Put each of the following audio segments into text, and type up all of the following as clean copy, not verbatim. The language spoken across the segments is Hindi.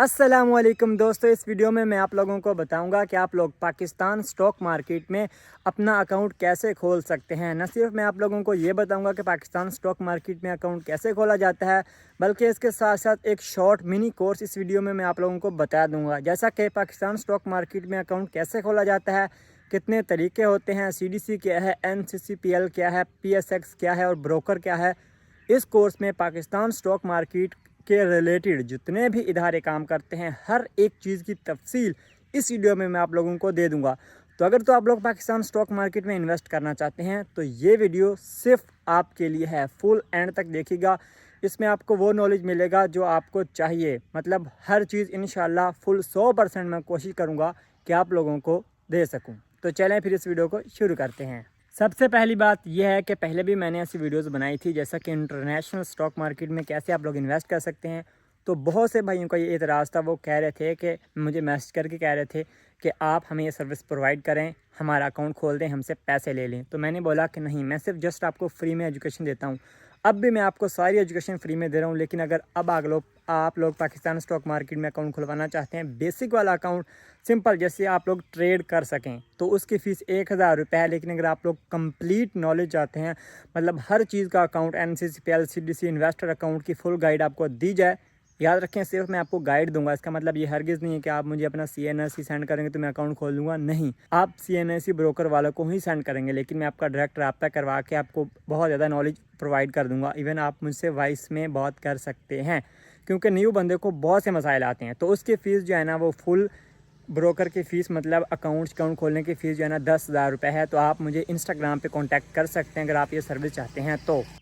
अस्सलामुअलैकुम दोस्तों, इस वीडियो में मैं आप लोगों को बताऊंगा कि आप लोग पाकिस्तान स्टॉक मार्केट में अपना अकाउंट कैसे खोल सकते हैं। न सिर्फ मैं आप लोगों को ये बताऊंगा कि पाकिस्तान स्टॉक मार्केट में अकाउंट कैसे खोला जाता है, बल्कि इसके साथ साथ एक शॉर्ट मिनी कोर्स इस वीडियो में मैं आप लोगों को बता दूंगा। जैसा कि पाकिस्तान स्टॉक मार्केट में अकाउंट कैसे खोला जाता है, कितने तरीके होते हैं, CDC क्या है, NCCPL क्या है, PSX क्या है और ब्रोकर क्या है। इस कोर्स में पाकिस्तान स्टॉक मार्केट के रिलेटेड जितने भी इदारे काम करते हैं, हर एक चीज़ की तफसील इस वीडियो में मैं आप लोगों को दे दूंगा। तो अगर तो आप लोग पाकिस्तान स्टॉक मार्केट में इन्वेस्ट करना चाहते हैं तो ये वीडियो सिर्फ आपके लिए है। फुल एंड तक देखिएगा, इसमें आपको वो नॉलेज मिलेगा जो आपको चाहिए। मतलब हर चीज़ इंशाल्लाह फुल 100% मैं कोशिश करूँगा कि आप लोगों को दे सकूँ। तो चलें फिर इस वीडियो को शुरू करते हैं। सबसे पहली बात यह है कि पहले भी मैंने ऐसी वीडियोस बनाई थी, जैसा कि इंटरनेशनल स्टॉक मार्केट में कैसे आप लोग इन्वेस्ट कर सकते हैं। तो बहुत से भाइयों का ये एतराज़ था, वो कह रहे थे कि मुझे मैसेज करके कह रहे थे कि आप हमें ये सर्विस प्रोवाइड करें, हमारा अकाउंट खोल दें, हमसे पैसे ले लें। तो मैंने बोला कि नहीं, मैं सिर्फ जस्ट आपको फ्री में एजुकेशन देता हूँ। अब भी मैं आपको सारी एजुकेशन फ्री में दे रहा हूँ, लेकिन अगर अब आप लोग पाकिस्तान स्टॉक मार्केट में अकाउंट खुलवाना चाहते हैं, बेसिक वाला अकाउंट सिंपल जैसे आप लोग ट्रेड कर सकें, तो उसकी फ़ीस 1000 रुपये है। लेकिन अगर आप लोग कंप्लीट नॉलेज चाहते हैं, मतलब हर चीज़ का account, NCCPL CDC investor account की फुल गाइड आपको दी जाए। याद रखें, सिर्फ मैं आपको गाइड दूंगा, इसका मतलब ये हरगिज़ नहीं है कि आप मुझे अपना CNSE सेंड करेंगे तो मैं अकाउंट खोल दूंगा। नहीं, आप CNSE ब्रोकर वालों को ही सेंड करेंगे, लेकिन मैं आपका डायरेक्ट रब्ता करवा के आपको बहुत ज़्यादा नॉलेज प्रोवाइड कर दूंगा। इवन आप मुझसे वॉइस में बात कर सकते हैं, क्योंकि न्यू बंदे को बहुत से मसाइल आते हैं। तो उसकी फ़ीस जो है ना, वो फुल ब्रोकर की फ़ीस, मतलब अकाउंट खोलने की फ़ीस जो है ना 10,000 रुपये है। तो आप मुझे इंस्टाग्राम पे कांटेक्ट कर सकते हैं अगर आप ये सर्विस चाहते हैं।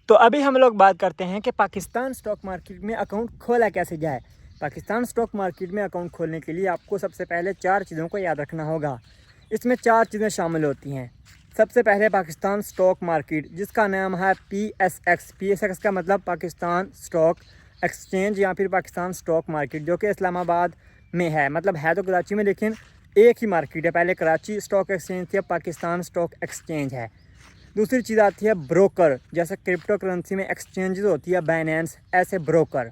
तो अभी हम लोग बात करते हैं कि पाकिस्तान स्टॉक मार्केट में अकाउंट खोला कैसे जाए। पाकिस्तान स्टॉक मार्केट में अकाउंट खोलने के लिए आपको सबसे पहले 4 चीज़ों को याद रखना होगा। इसमें 4 चीज़ें शामिल होती हैं। सबसे पहले पाकिस्तान स्टॉक मार्केट, जिसका नाम है PSX। PSX का मतलब पाकिस्तान स्टॉक एक्सचेंज या फिर पाकिस्तान स्टॉक मार्केट, जो कि इस्लामाबाद में है। मतलब है तो कराची में, लेकिन एक ही मार्केट है। पहले कराची स्टॉक एक्सचेंज थी, अब पाकिस्तान स्टॉक एक्सचेंज है। दूसरी चीज़ आती है ब्रोकर, जैसे क्रिप्टो करेंसी में एक्सचेंजेस होती है बाइनेंस, ऐसे ब्रोकर।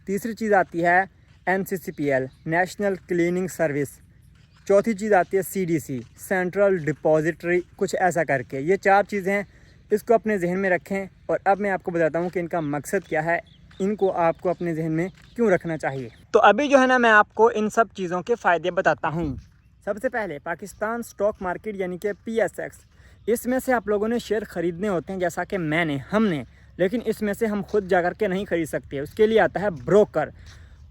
तीसरी चीज़ आती है NCCPL नेशनल क्लीनिंग सर्विस। चौथी चीज़ आती है CDC सेंट्रल डिपॉजिटरी, कुछ ऐसा करके। ये 4 चीज़ें हैं, इसको अपने जहन में रखें। और अब मैं आपको बताता हूँ कि इनका मकसद क्या है, इनको आपको अपने जहन में क्यों रखना चाहिए। तो अभी जो है ना, मैं आपको इन सब चीज़ों के फ़ायदे बताता हूँ। सबसे पहले पाकिस्तान स्टॉक मार्केट यानी कि PSX, इसमें से आप लोगों ने शेयर ख़रीदने होते हैं, जैसा कि हमने, लेकिन इसमें से हम खुद जा कर के नहीं खरीद सकते। उसके लिए आता है ब्रोकर।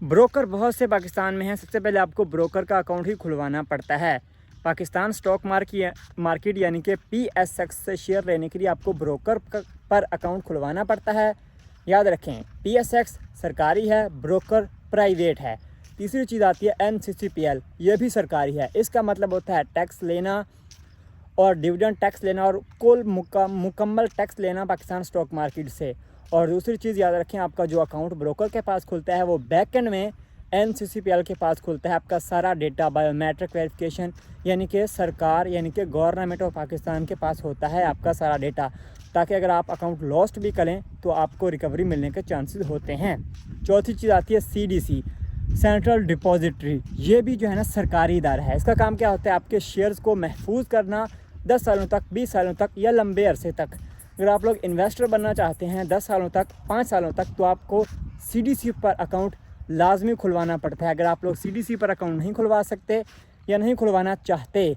ब्रोकर बहुत से पाकिस्तान में हैं। सबसे पहले आपको ब्रोकर का अकाउंट ही खुलवाना पड़ता है। पाकिस्तान स्टॉक मार्केट यानी कि PSX से शेयर लेने के लिए आपको ब्रोकर पर अकाउंट खुलवाना पड़ता है। याद रखें, PSX सरकारी है, ब्रोकर प्राइवेट है। तीसरी चीज़ आती है NCCPL, यह भी सरकारी है। इसका मतलब होता है टैक्स लेना और डिविडेंड टैक्स लेना और कुल मुकम्मल टैक्स लेना पाकिस्तान स्टॉक मार्केट से। और दूसरी चीज़ याद रखें, आपका जो अकाउंट ब्रोकर के पास खुलता है, वो बैक एंड में NCCPL के पास खुलता है। आपका सारा डेटा बायोमेट्रिक वेरिफिकेशन यानी कि सरकार यानी कि गवर्नमेंट ऑफ पाकिस्तान के पास होता है आपका सारा डेटा, ताकि अगर आप अकाउंट लॉस्ट भी करें तो आपको रिकवरी मिलने के चांसेस होते हैं। चौथी चीज़ आती है CDC सेंट्रल डिपॉजिटरी। ये भी जो है ना सरकारी इदारा है। इसका काम क्या होता है, आपके शेयर्स को महफूज करना 10 सालों तक, 20 सालों तक या लंबे अरसे तक। अगर आप लोग इन्वेस्टर बनना चाहते हैं 10 सालों तक, 5 सालों तक, तो आपको CDC पर अकाउंट लाजमी खुलवाना पड़ता है। अगर आप लोग CDC पर अकाउंट नहीं खुलवा सकते या नहीं खुलवाना चाहते,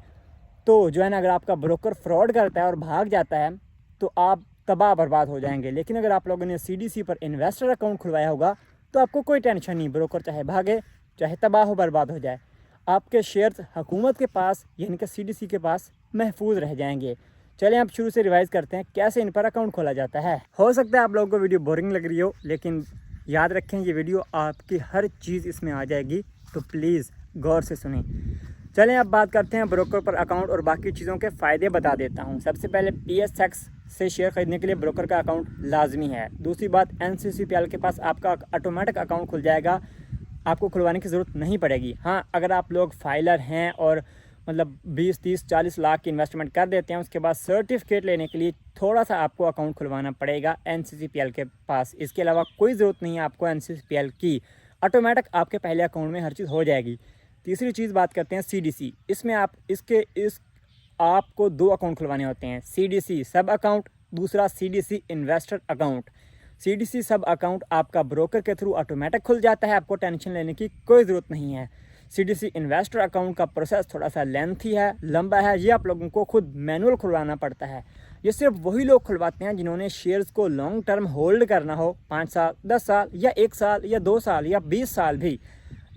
तो जो है ना, अगर आपका ब्रोकर फ्रॉड करता है और भाग जाता है तो आप तबाह बर्बाद हो जाएंगे। लेकिन अगर आप लोगों ने CDC पर इन्वेस्टर अकाउंट खुलवाया होगा तो आपको कोई टेंशन नहीं, ब्रोकर चाहे भागे, चाहे तबाह हो बर्बाद हो जाए, आपके शेयर्स हुकूमत के पास यानी कि CDC के पास महफूज रह जाएंगे। चलें अब शुरू से रिवाइज़ करते हैं कैसे इन पर अकाउंट खोला जाता है। हो सकता है आप लोगों को वीडियो बोरिंग लग रही हो, लेकिन याद रखें ये वीडियो आपकी हर चीज़ इसमें आ जाएगी, तो प्लीज़ गौर से सुनें। चलें अब बात करते हैं ब्रोकर पर अकाउंट और बाकी चीज़ों के फ़ायदे बता देता हूं। सबसे पहले PSX से शेयर ख़रीदने के लिए ब्रोकर का अकाउंट लाजमी है। दूसरी बात, NCCPL के पास आपका ऑटोमेटिक अकाउंट खुल जाएगा, आपको खुलवाने की ज़रूरत नहीं पड़ेगी। हाँ, अगर आप लोग फाइलर हैं और मतलब 20, 30, 40 लाख की इन्वेस्टमेंट कर देते हैं, उसके बाद सर्टिफिकेट लेने के लिए थोड़ा सा आपको अकाउंट खुलवाना पड़ेगा NCCPL के पास। इसके अलावा कोई ज़रूरत नहीं है आपको NCCPL की। ऑटोमेटिक आपके पहले अकाउंट में हर चीज़ हो जाएगी। तीसरी चीज़ बात करते हैं CDC। इसमें आपको 2 अकाउंट खुलवाने होते हैं, CDC सब अकाउंट, दूसरा CDC इन्वेस्टर अकाउंट। CDC सब अकाउंट आपका ब्रोकर के थ्रू ऑटोमेटिक खुल जाता है, आपको टेंशन लेने की कोई ज़रूरत नहीं है। CDC इन्वेस्टर अकाउंट का प्रोसेस थोड़ा सा लेंथी है, लंबा है, ये आप लोगों को खुद मैनुअल खुलवाना पड़ता है। ये सिर्फ वही लोग खुलवाते हैं जिन्होंने शेयर्स को लॉन्ग टर्म होल्ड करना हो, 5 साल, 10 साल या 1 साल या 2 साल या 20 साल भी।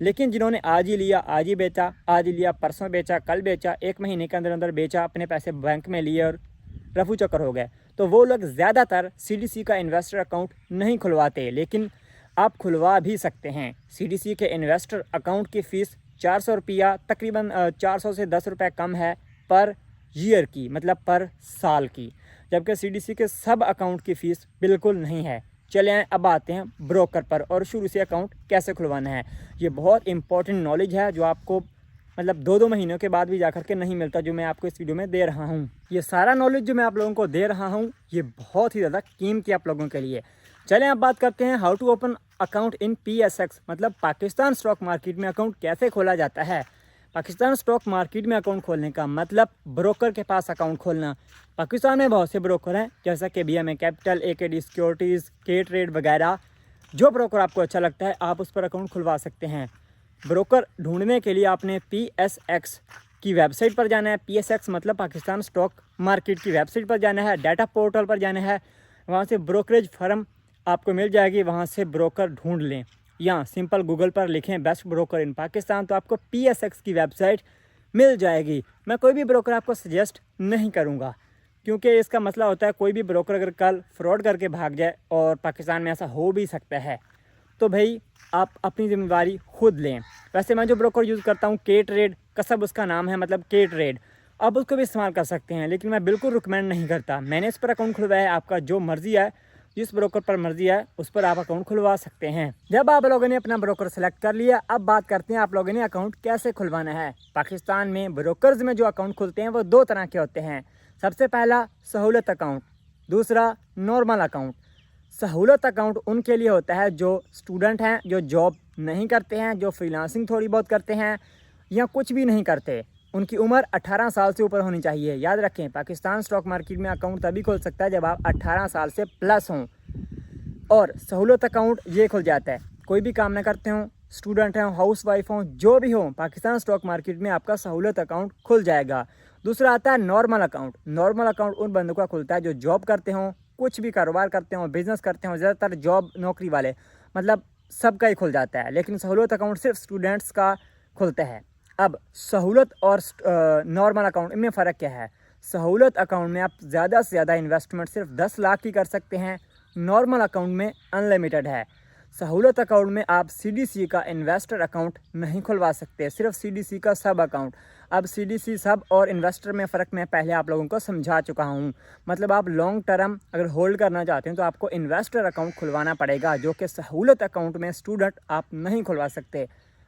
लेकिन जिन्होंने आज ही लिया, आज ही बेचा, आज ही लिया, परसों बेचा, कल बेचा, 1 महीने के अंदर अंदर बेचा, अपने पैसे बैंक में लिए और रफू चक्कर हो गए, तो वो लोग ज़्यादातर CDC का इन्वेस्टर अकाउंट नहीं खुलवाते। लेकिन आप खुलवा भी सकते हैं। CDC के इन्वेस्टर अकाउंट की फ़ीस 400 रुपया, तकरीबन 400 से 10 रुपये कम है पर ईयर की, मतलब पर साल की, जबकि CDC के सब अकाउंट की फ़ीस बिल्कुल नहीं है। चले आए अब आते हैं ब्रोकर पर और शुरू से अकाउंट कैसे खुलवाना है। ये बहुत इंपॉर्टेंट नॉलेज है जो आपको मतलब 2-2 महीनों के बाद भी जाकर के नहीं मिलता, जो मैं आपको इस वीडियो में दे रहा हूँ। ये सारा नॉलेज जो मैं आप लोगों को दे रहा हूँ ये बहुत ही ज़्यादा कीमती आप लोगों के लिए। चलें अब बात करते हैं how to open account in PSX, मतलब पाकिस्तान स्टॉक मार्केट में अकाउंट कैसे खोला जाता है। पाकिस्तान स्टॉक मार्केट में अकाउंट खोलने का मतलब ब्रोकर के पास अकाउंट खोलना। पाकिस्तान में बहुत से ब्रोकर हैं जैसा कि BMA कैपिटल, AKD सिक्योरिटीज़, के ट्रेड वगैरह। जो ब्रोकर आपको अच्छा लगता है आप उस पर अकाउंट खुलवा सकते हैं। ब्रोकर ढूंढने के लिए आपने PSX की वेबसाइट पर जाना है। PSX मतलब पाकिस्तान स्टॉक मार्केट की वेबसाइट पर जाना है, डाटा पोर्टल पर जाना है, वहाँ से ब्रोकरेज फर्म आपको मिल जाएगी, वहाँ से ब्रोकर ढूंढ लें। या सिंपल गूगल पर लिखें बेस्ट ब्रोकर इन पाकिस्तान, तो आपको PSX की वेबसाइट मिल जाएगी। मैं कोई भी ब्रोकर आपको सजेस्ट नहीं करूँगा, क्योंकि इसका मसला होता है कोई भी ब्रोकर अगर कल फ्रॉड करके भाग जाए, और पाकिस्तान में ऐसा हो भी सकता है, तो भाई आप अपनी ज़िम्मेदारी खुद लें। वैसे मैं जो ब्रोकर यूज़ करता हूँ के ट्रेड, कसब उसका नाम है, मतलब के ट्रेड, आप उसको भी इस्तेमाल कर सकते हैं, लेकिन मैं बिल्कुल रिकमेंड नहीं करता। मैंने इस पर अकाउंट खुलवाया है, आपका जो मर्ज़ी है, जिस ब्रोकर पर मर्ज़ी है उस पर आप अकाउंट खुलवा सकते हैं। जब आप लोगों ने अपना ब्रोकर सेलेक्ट कर लिया, अब बात करते हैं आप लोगों ने अकाउंट कैसे खुलवाना है। पाकिस्तान में ब्रोकर्स में जो अकाउंट खुलते हैं वो 2 तरह के होते हैं। सबसे पहला सहूलत अकाउंट, दूसरा नॉर्मल अकाउंट। सहूलत अकाउंट उनके लिए होता है जो स्टूडेंट हैं, जो जॉब नहीं करते हैं, जो फ्रीलांसिंग थोड़ी बहुत करते हैं या कुछ भी नहीं करते। उनकी उम्र 18 साल से ऊपर होनी चाहिए। याद रखें, पाकिस्तान स्टॉक मार्केट में अकाउंट तभी खुल सकता है जब आप 18 साल से प्लस हों। और सहूलत अकाउंट ये खुल जाता है कोई भी काम ना करते हों, स्टूडेंट हों, हाउस वाइफ हों, जो भी हों, पाकिस्तान स्टॉक मार्केट में आपका सहूलत अकाउंट खुल जाएगा। दूसरा आता है नॉर्मल अकाउंट। नॉर्मल अकाउंट उन बंदों का खुलता है जो जॉब करते हों, कुछ भी कारोबार करते हों, बिज़नेस करते हों, ज़्यादातर जॉब नौकरी वाले, मतलब सबका ही खुल जाता है। लेकिन सहूलत अकाउंट सिर्फ स्टूडेंट्स का खुलता है। अब सहूलत और नॉर्मल अकाउंट इनमें फ़र्क क्या है। सहूलत अकाउंट में आप ज़्यादा से ज़्यादा इन्वेस्टमेंट सिर्फ 10 लाख की कर सकते हैं। नॉर्मल अकाउंट में अनलिमिटेड है। सहूलत अकाउंट में आप CDC का इन्वेस्टर अकाउंट नहीं खुलवा सकते, सिर्फ CDC का सब अकाउंट। अब CDC सब और इन्वेस्टर में फ़र्क मैं पहले आप लोगों को समझा चुका हूँ। मतलब आप लॉन्ग टर्म अगर होल्ड करना चाहते हैं तो आपको इन्वेस्टर अकाउंट खुलवाना पड़ेगा, जो कि सहूलत अकाउंट में स्टूडेंट आप नहीं खुलवा सकते।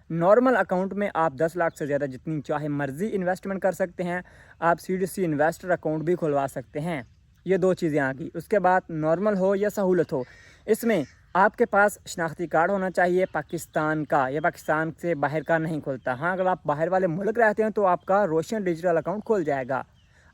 नॉर्मल अकाउंट में आप 10 लाख से ज़्यादा जितनी चाहे मर्ज़ी इन्वेस्टमेंट कर सकते हैं। आप CDC इन्वेस्टर अकाउंट भी खुलवा सकते हैं। ये 2 चीज़ें आ गई। उसके बाद नॉर्मल हो या सहूलत हो, इसमें आपके पास शनाख्ती कार्ड होना चाहिए पाकिस्तान का, या पाकिस्तान से बाहर का नहीं खुलता। हाँ, अगर आप बाहर वाले मुल्क रहते हैं तो आपका रोशन डिजिटल अकाउंट खुल जाएगा।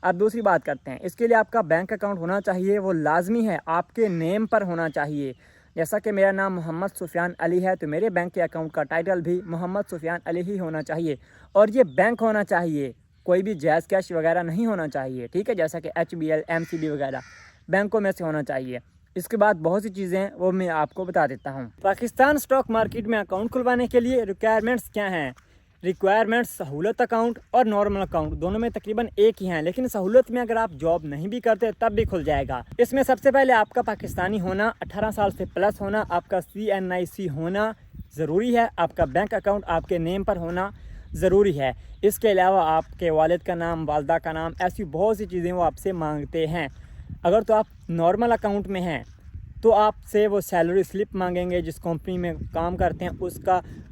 अब दूसरी बात करते हैं, इसके लिए आपका बैंक अकाउंट होना चाहिए, वो लाजमी है, आपके नेम पर होना चाहिए। जैसा कि मेरा नाम मोहम्मद सुफियान अली है, तो मेरे बैंक के अकाउंट का टाइटल भी मोहम्मद सुफियान अली ही होना चाहिए। और ये बैंक होना चाहिए, कोई भी जायज़ कैश वगैरह नहीं होना चाहिए, ठीक है, जैसा कि HBL, MCB वगैरह बैंकों में से होना चाहिए। इसके बाद बहुत सी चीज़ें हैं वो मैं आपको बता देता हूँ। पाकिस्तान स्टॉक मार्केट में अकाउंट खुलवाने के लिए रिक्वायरमेंट्स क्या हैं। रिक्वायरमेंट्स सहूलत अकाउंट और नॉर्मल अकाउंट दोनों में तकरीबन एक ही हैं, लेकिन सहूलत में अगर आप जॉब नहीं भी करते तब भी खुल जाएगा। इसमें सबसे पहले आपका पाकिस्तानी होना, 18 साल से प्लस होना, आपका CNIC होना ज़रूरी है, आपका बैंक अकाउंट आपके नेम पर होना ज़रूरी है। इसके अलावा आपके वालिद का नाम, वालदा का नाम, ऐसी बहुत सी चीज़ें वो आपसे मांगते हैं। अगर तो आप नॉर्मल अकाउंट में हैं तो आपसे वो सैलरी स्लिप मांगेंगे, जिस कंपनी में काम करते हैं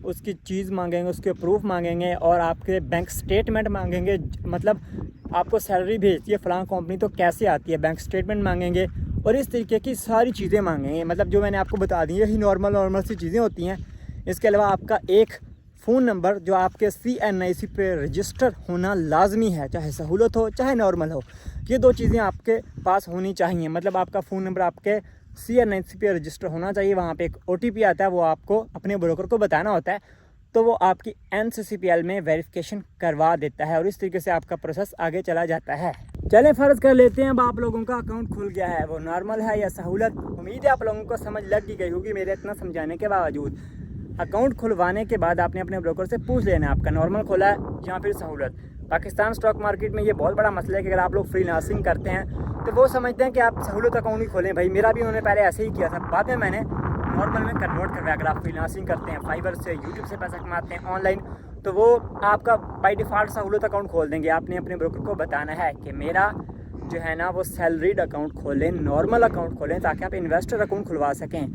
उसकी चीज़ मांगेंगे, उसके प्रूफ मांगेंगे, और आपके बैंक स्टेटमेंट मांगेंगे। मतलब आपको सैलरी भेजती है फ़लाँ कंपनी तो कैसे आती है, बैंक स्टेटमेंट मांगेंगे, और इस तरीके की सारी चीज़ें मांगेंगे। मतलब जो मैंने आपको बता दी, यही नॉर्मल सी चीज़ें होती हैं। इसके अलावा आपका एक फ़ोन नंबर जो आपके CNIC पे रजिस्टर होना लाजमी है, चाहे सहूलत हो चाहे नॉर्मल हो। ये दो चीज़ें आपके पास होनी चाहिए। मतलब आपका फ़ोन नंबर आपके CNIC पे रजिस्टर होना चाहिए। वहाँ पे एक OTP आता है, वो आपको अपने ब्रोकर को बताना होता है, तो वो आपकी NCCPL में वेरिफिकेशन करवा देता है और इस तरीके से आपका प्रोसेस आगे चला जाता है। चलें फ़र्ज़ कर लेते हैं अब आप लोगों का अकाउंट खुल गया है, वो नॉर्मल है या सहूलत। उम्मीद है आप लोगों को समझ लग गई होगी मेरे इतना समझाने के बावजूद। अकाउंट खुलवाने के बाद आपने अपने ब्रोकर से पूछ लेना है आपका नॉर्मल खोला है या फिर सहूलत। पाकिस्तान स्टॉक मार्केट में ये बहुत बड़ा मसला है कि अगर आप लोग फ्रीलांसिंग करते हैं तो वो समझते हैं कि आप सहूलत अकाउंट ही खोलें। भाई मेरा भी उन्होंने पहले ऐसे ही किया था, बाद में मैंने नॉर्मल में कन्वर्ट करवाया। अगर आप फ्रीलांसिंग करते हैं, फाइवर से, यूट्यूब से पैसा कमाते हैं ऑनलाइन, तो वो आपका बाय डिफ़ॉल्ट सहूलत अकाउंट खोल देंगे। आपने अपने ब्रोकर को बताना है कि मेरा जो है ना वो सैलरीड अकाउंट खोलें, नॉर्मल अकाउंट खोलें, ताकि आप इन्वेस्टर अकाउंट खुलवा सकें।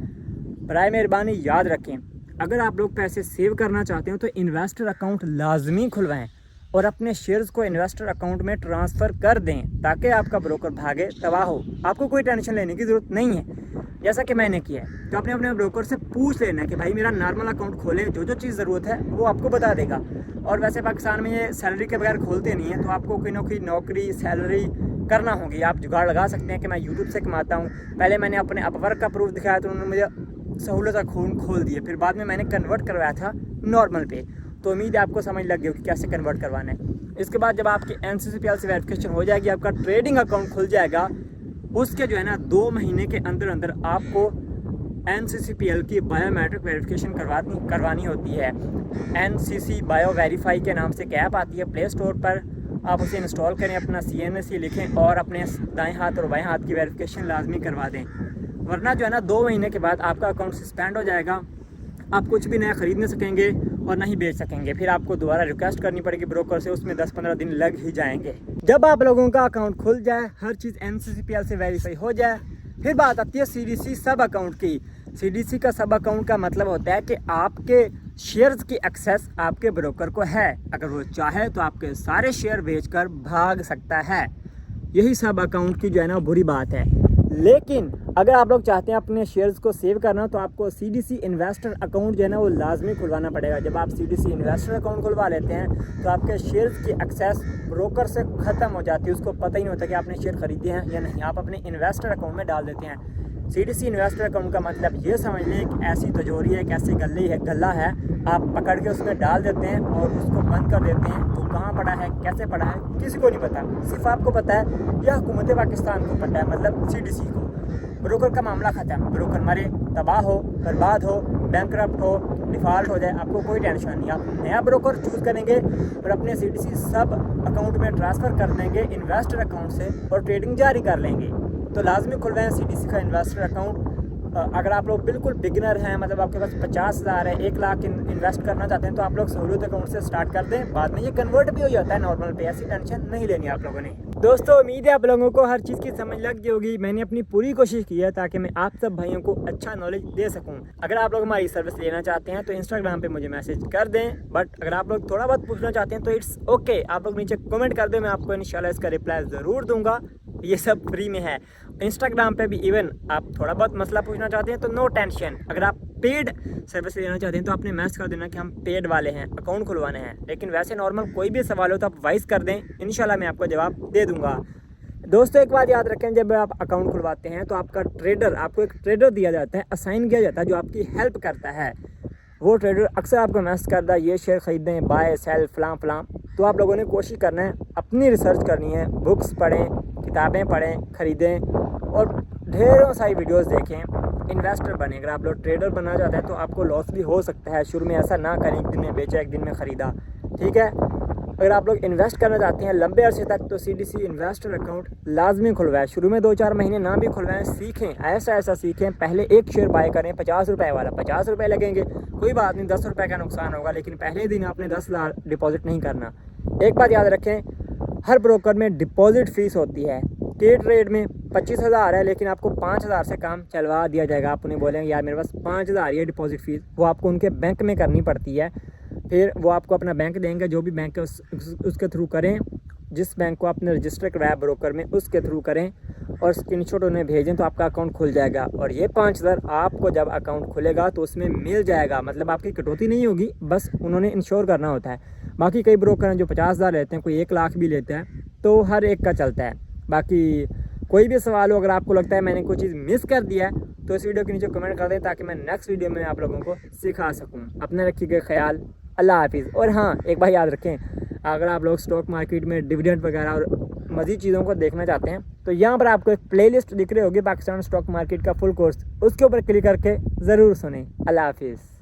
बराए मेहरबानी याद रखें, अगर आप लोग पैसे सेव करना चाहते हो तो इन्वेस्टर अकाउंट लाजमी खुलवाएं और अपने शेयर्स को इन्वेस्टर अकाउंट में ट्रांसफ़र कर दें, ताकि आपका ब्रोकर भागे तबाह हो। आपको कोई टेंशन लेने की ज़रूरत नहीं है, जैसा कि मैंने किया है। तो आपने अपने ब्रोकर से पूछ लेना है कि भाई मेरा नॉर्मल अकाउंट खोलें, जो जो चीज़ ज़रूरत है वो आपको बता देगा। और वैसे पाकिस्तान में ये सैलरी के बगैर खोलते नहीं है, तो आपको कोई ना कोई नौकरी, सैलरी करना होगी। आप जुगाड़ लगा सकते हैं कि मैं यूट्यूब से कमाता हूँ। पहले मैंने अपने अपवर्क का प्रूफ दिखाया तो उन्होंने मुझे सहूलत अकाउंट खोल दिए, फिर बाद में मैंने कन्वर्ट करवाया था नॉर्मल पे। तो उम्मीद है आपको समझ लग गई होगी कैसे कन्वर्ट करवाना है। इसके बाद जब आपकी NCCPL से वेरिफिकेशन हो जाएगी, आपका ट्रेडिंग अकाउंट खुल जाएगा, उसके जो है ना 2 महीने के अंदर अंदर आपको NCCPL की बायोमेट्रिक वेरिफिकेशन करवानी होती है। NCC बायो वेरीफाई के नाम से एक ऐप आती है प्ले स्टोर पर, आप उसे इंस्टॉल करें, अपना CNIC लिखें और अपने दाएं हाथ और बाएं हाथ की वेरिफिकेशन लाजमी करवा दें, वरना जो है ना 2 महीने के बाद आपका अकाउंट सस्पेंड हो जाएगा। आप कुछ भी नया ख़रीद नहीं सकेंगे और ना ही बेच सकेंगे। फिर आपको दोबारा रिक्वेस्ट करनी पड़ेगी ब्रोकर से, उसमें 10-15 दिन लग ही जाएंगे। जब आप लोगों का अकाउंट खुल जाए, हर चीज़ NCCPL से वेरीफाई हो जाए, फिर बात आती है CDC सब अकाउंट की। CDC का सब अकाउंट का मतलब होता है कि आपके शेयर्स की एक्सेस आपके ब्रोकर को है। अगर वो चाहे तो आपके सारे शेयर बेचकर भाग सकता है। यही सब अकाउंट की जो है ना बुरी बात है। लेकिन अगर आप लोग चाहते हैं अपने शेयर्स को सेव करना, तो आपको CDC इन्वेस्टर अकाउंट जो है ना वो लाजमी खुलवाना पड़ेगा। जब आप CDC इन्वेस्टर अकाउंट खुलवा लेते हैं तो आपके शेयर्स की एक्सेस ब्रोकर से ख़त्म हो जाती है। उसको पता ही नहीं होता कि आपने शेयर ख़रीदे हैं या नहीं, आप अपने इन्वेस्टर अकाउंट में डाल देते हैं। CDC इन्वेस्टर अकाउंट का मतलब ये समझ लें एक ऐसी तिजोरी है, एक ऐसी गल्ला है, आप पकड़ के उसमें डाल देते हैं और उसको बंद कर देते हैं। वो कहाँ पड़ा है, कैसे पड़ा है, किसी को नहीं पता, सिर्फ आपको पता है या हुकूमत पाकिस्तान को पता है, मतलब CDC को। ब्रोकर का मामला ख़त्म, ब्रोकर मरे, तबाह हो, बर्बाद हो, बैंकरप्ट हो, डिफ़ॉल्ट हो जाए, आपको कोई टेंशन नहीं। आप नया ब्रोकर चूज़ करेंगे और अपने CDC सब अकाउंट में ट्रांसफ़र कर देंगे इन्वेस्टर अकाउंट से और ट्रेडिंग जारी कर लेंगे। तो लाजमी खुलवाएं CDC का इन्वेस्टर अकाउंट। अगर आप लोग बिल्कुल बिगिनर हैं, मतलब आपके पास 50,000 है, 1 लाख इन्वेस्ट करना चाहते हैं, तो आप लोग सहूलत अकाउंट से स्टार्ट कर दें। बाद में ये कन्वर्ट भी हो जाता है नॉर्मल पे, ऐसी टेंशन नहीं लेनी आप लोगों ने। दोस्तों उम्मीद है आप लोगों को हर चीज़ की समझ लग गई होगी। मैंने अपनी पूरी कोशिश की है ताकि मैं आप सब भाइयों को अच्छा नॉलेज दे सकूं। अगर आप लोग हमारी सर्विस लेना चाहते हैं तो इंस्टाग्राम पे मुझे मैसेज कर दें, बट अगर आप लोग थोड़ा बहुत पूछना चाहते हैं तो इट्स ओके, आप लोग नीचे कमेंट कर दें, मैं आपको इंशाल्लाह इसका रिप्लाई ज़रूर दूंगा। ये सब फ्री में है। इंस्टाग्राम पे भी इवन आप थोड़ा बहुत मसला पूछना चाहते हैं तो नो टेंशन। अगर आप पेड सर्विस लेना चाहते हैं तो आपने मैसेज कर देना कि हम पेड वाले हैं, अकाउंट खुलवाने हैं। लेकिन वैसे नॉर्मल कोई भी सवाल हो तो आप वॉइस कर दें, इंशाल्लाह मैं आपको जवाब दे दूंगा। दोस्तों एक बात याद रखें, जब आप अकाउंट खुलवाते हैं तो आपको एक ट्रेडर दिया जाता है, असाइन किया जाता है, जो आपकी हेल्प करता है। वो ट्रेडर अक्सर आपको मैसेज करता है ये शेयर ख़रीदें, बाय सेल फलां। तो आप लोगों ने कोशिश करना है, अपनी रिसर्च करनी है, बुक्स पढ़ें, किताबें पढ़ें, ख़रीदें और ढेरों सारी वीडियोस देखें, इन्वेस्टर बने। अगर आप लोग ट्रेडर बनना चाहते हैं तो आपको लॉस भी हो सकता है, शुरू में ऐसा ना करें एक दिन में बेचा एक दिन में ख़रीदा, ठीक है। अगर आप लोग इन्वेस्ट करना चाहते हैं लंबे अरसे तक तो CDC इन्वेस्टर अकाउंट लाजमी खुलवाएं। शुरू में 2-4 महीने ना भी खुलवाएं, सीखें, ऐसा सीखें। पहले एक शेयर बाय करें 50 रुपये वाला, 50 रुपये लगेंगे, कोई बात नहीं, 10 रुपये का नुकसान होगा, लेकिन पहले दिन आपने 10,000 डिपॉजिट नहीं करना। एक बात याद रखें, हर ब्रोकर में डिपॉजिट फ़ीस होती है। के ट्रेड में 25,000 है, लेकिन आपको 5,000 से काम चलवा दिया जाएगा। आप उन्हें बोलेंगे यार मेरे पास 5,000 ही है डिपॉजिट फ़ीस, वो आपको उनके बैंक में करनी पड़ती है। फिर वो आपको अपना बैंक देंगे, जो भी बैंक है उसके थ्रू करें, जिस बैंक को आपने रजिस्टर करवाया ब्रोकर में उसके थ्रू करें। और स्क्रीनशॉट उन्हें भेजें तो आपका अकाउंट खुल जाएगा। और ये 5,000 आपको जब अकाउंट खुलेगा तो उसमें मिल जाएगा, मतलब आपकी कटौती नहीं होगी, बस उन्होंने इंश्योर करना होता है। बाकी कई ब्रोकर हैं जो 50,000 लेते हैं, कोई 1 लाख भी लेते हैं, तो हर एक का चलता है। बाकी कोई भी सवाल हो, अगर आपको लगता है मैंने कोई चीज़ मिस कर दिया है तो इस वीडियो के नीचे कमेंट कर दें ताकि मैं नेक्स्ट वीडियो में आप लोगों को सिखा सकूं। अपने रखिएगा ख्याल, अल्लाह हाफिज़। और हाँ, एक बात याद रखें, अगर आप लोग स्टॉक मार्केट में डिविडेंड वगैरह और मज़ीद चीज़ों को देखना चाहते हैं तो यहाँ पर आपको एक प्लेलिस्ट दिख रही होगी पाकिस्तान स्टॉक मार्केट का फुल कोर्स, उसके ऊपर क्लिक करके ज़रूर सुनें। अल्लाह हाफिज़।